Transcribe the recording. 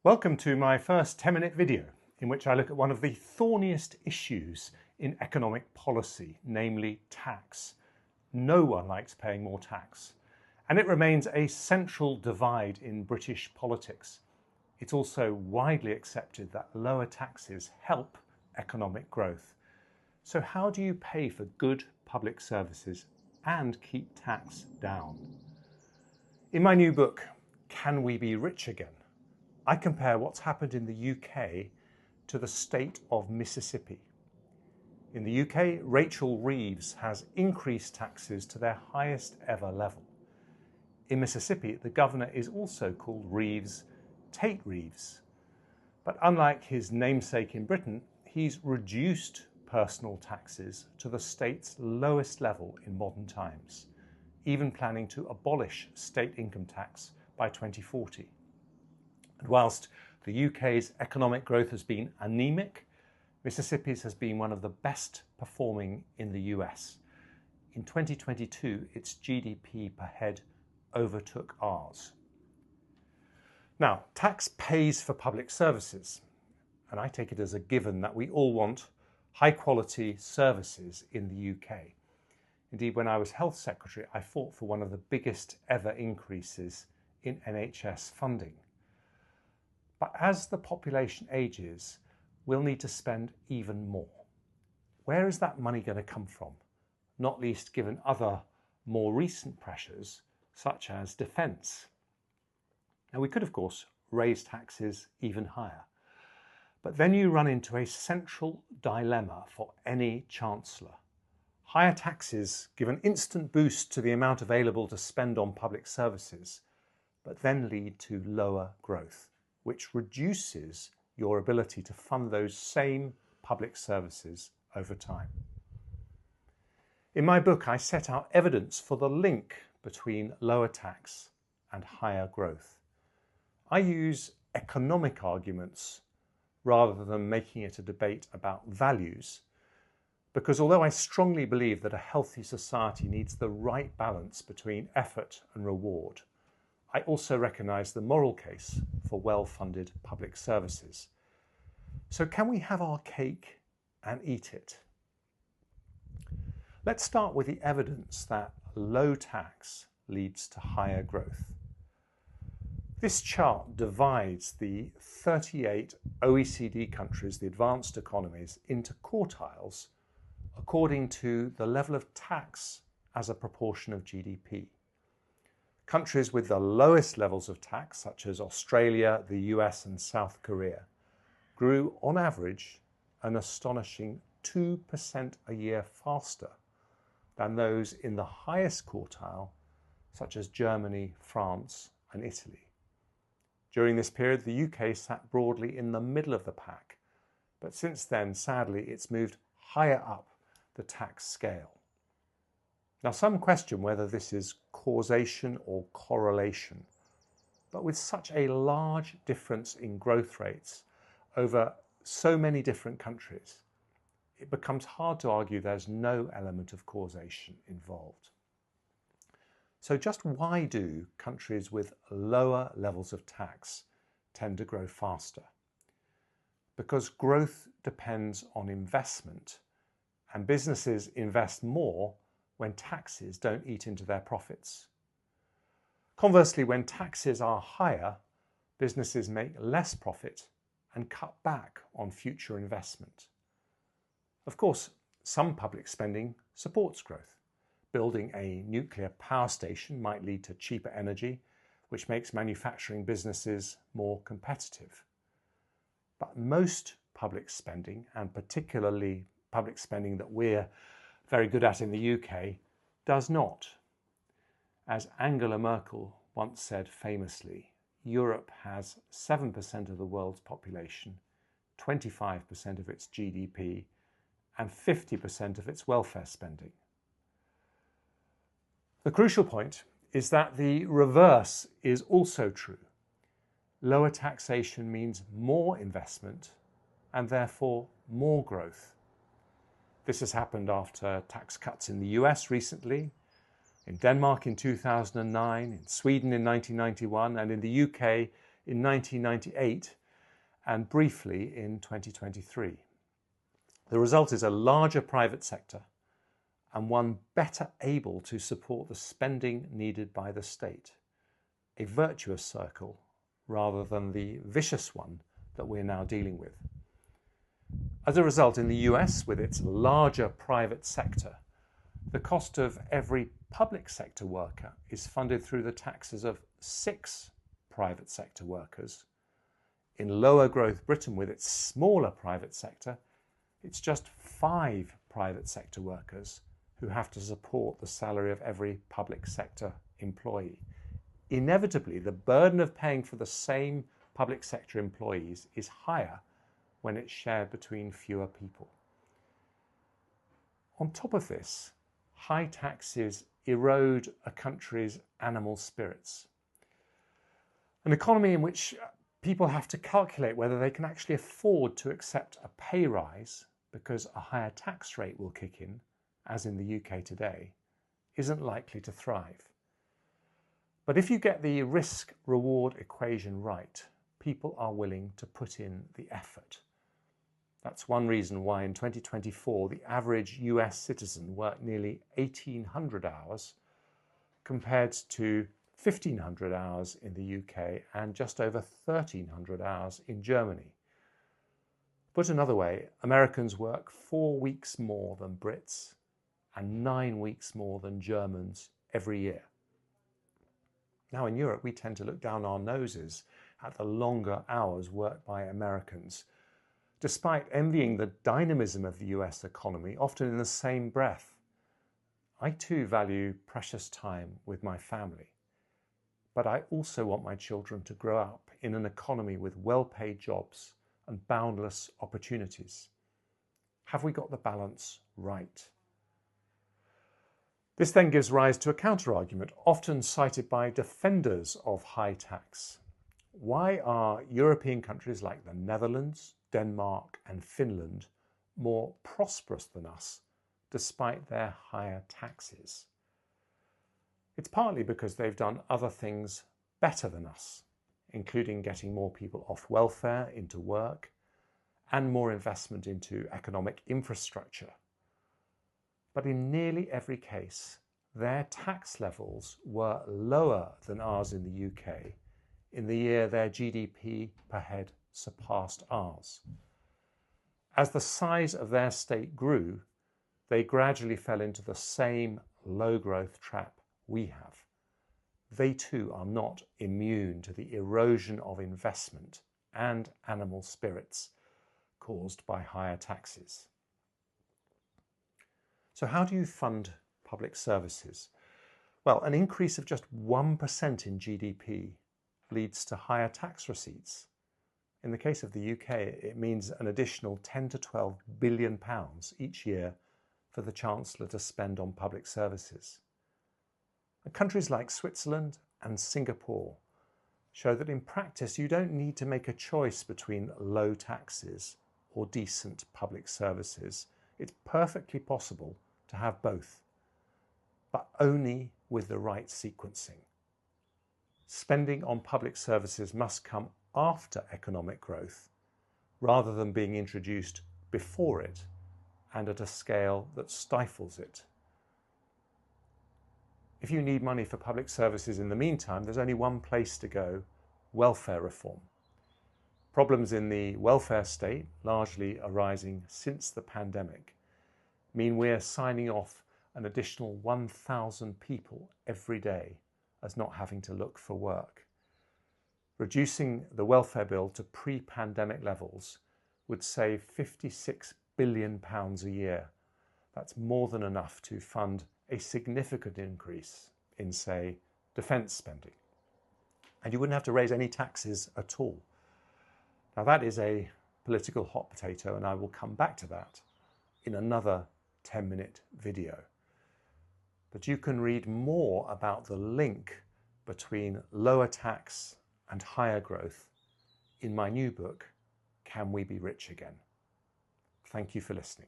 Welcome to my first 10-minute video in which I look at one of the thorniest issues in economic policy, namely tax. No one likes paying more tax, and it remains a central divide in British politics. It's also widely accepted that lower taxes help economic growth. So how do you pay for good public services and keep tax down? In my new book, Can We Be Rich Again?, I compare what's happened in the UK to the state of Mississippi. In the UK, Rachel Reeves has increased taxes to their highest ever level. In Mississippi, the governor is also called Reeves, Tate Reeves. But unlike his namesake in Britain, he's reduced personal taxes to the state's lowest level in modern times, even planning to abolish state income tax by 2040. And whilst the UK's economic growth has been anemic, Mississippi's has been one of the best performing in the US. In 2022, its GDP per head overtook ours. Now, tax pays for public services, and I take it as a given that we all want high-quality services in the UK. Indeed, when I was Health Secretary, I fought for one of the biggest ever increases in NHS funding. But as the population ages, we'll need to spend even more. Where is that money going to come from? Not least given other more recent pressures, such as defence. Now, we could, of course, raise taxes even higher. But then you run into a central dilemma for any chancellor. Higher taxes give an instant boost to the amount available to spend on public services, but then lead to lower growth, which reduces your ability to fund those same public services over time. In my book, I set out evidence for the link between lower tax and higher growth. I use economic arguments rather than making it a debate about values, because although I strongly believe that a healthy society needs the right balance between effort and reward, I also recognise the moral case for well-funded public services. So can we have our cake and eat it? Let's start with the evidence that low tax leads to higher growth. This chart divides the 38 OECD countries, the advanced economies, into quartiles according to the level of tax as a proportion of GDP. Countries with the lowest levels of tax, such as Australia, the US and South Korea, grew on average an astonishing 2% a year faster than those in the highest quartile, such as Germany, France and Italy. During this period, the UK sat broadly in the middle of the pack, but since then, sadly, it's moved higher up the tax scale. Now, some question whether this is causation or correlation, but with such a large difference in growth rates over so many different countries, it becomes hard to argue there's no element of causation involved. So just why do countries with lower levels of tax tend to grow faster? Because growth depends on investment, and businesses invest more when taxes don't eat into their profits. Conversely, when taxes are higher, businesses make less profit and cut back on future investment. Of course, some public spending supports growth. Building a nuclear power station might lead to cheaper energy, which makes manufacturing businesses more competitive. But most public spending, and particularly public spending that we're very good at in the UK, does not. As Angela Merkel once said famously, Europe has 7% of the world's population, 25% of its GDP, and 50% of its welfare spending. The crucial point is that the reverse is also true. Lower taxation means more investment and therefore more growth. This has happened after tax cuts in the US recently, in Denmark in 2009, in Sweden in 1991, and in the UK in 1998 and briefly in 2023. The result is a larger private sector and one better able to support the spending needed by the state. A virtuous circle rather than the vicious one that we're now dealing with. As a result, in the US, with its larger private sector, the cost of every public sector worker is funded through the taxes of 6 private sector workers. In lower growth Britain, with its smaller private sector, it's just 5 private sector workers who have to support the salary of every public sector employee. Inevitably, the burden of paying for the same public sector employees is higher when it's shared between fewer people. On top of this, high taxes erode a country's animal spirits. An economy in which people have to calculate whether they can actually afford to accept a pay rise because a higher tax rate will kick in, as in the UK today, isn't likely to thrive. But if you get the risk-reward equation right, people are willing to put in the effort. That's one reason why in 2024 the average US citizen worked nearly 1,800 hours compared to 1,500 hours in the UK and just over 1,300 hours in Germany. Put another way, Americans work 4 weeks more than Brits and 9 weeks more than Germans every year. Now in Europe, we tend to look down our noses at the longer hours worked by Americans, despite envying the dynamism of the US economy, often in the same breath. I too value precious time with my family, but I also want my children to grow up in an economy with well-paid jobs and boundless opportunities. Have we got the balance right? This then gives rise to a counter-argument, often cited by defenders of high tax. Why are European countries like the Netherlands, Denmark and Finland more prosperous than us, despite their higher taxes? It's partly because they've done other things better than us, including getting more people off welfare into work and more investment into economic infrastructure. But in nearly every case, their tax levels were lower than ours in the UK in the year their GDP per head surpassed ours. As the size of their state grew, they gradually fell into the same low-growth trap we have. They too are not immune to the erosion of investment and animal spirits caused by higher taxes. So how do you fund public services? Well, an increase of just 1% in GDP leads to higher tax receipts. In the case of the UK, it means an additional 10 to 12 billion pounds each year for the Chancellor to spend on public services. And countries like Switzerland and Singapore show that in practice you don't need to make a choice between low taxes or decent public services. It's perfectly possible to have both, but only with the right sequencing. Spending on public services must come after economic growth, rather than being introduced before it and at a scale that stifles it. If you need money for public services in the meantime, there's only one place to go: welfare reform. Problems in the welfare state, largely arising since the pandemic, mean we're signing off an additional 1,000 people every day as not having to look for work. Reducing the welfare bill to pre-pandemic levels would save £56 billion a year. That's more than enough to fund a significant increase in, say, defence spending. And you wouldn't have to raise any taxes at all. Now that is a political hot potato, and I will come back to that in another 10-minute video. But you can read more about the link between lower tax and higher growth in my new book, Can We Be Rich Again? Thank you for listening.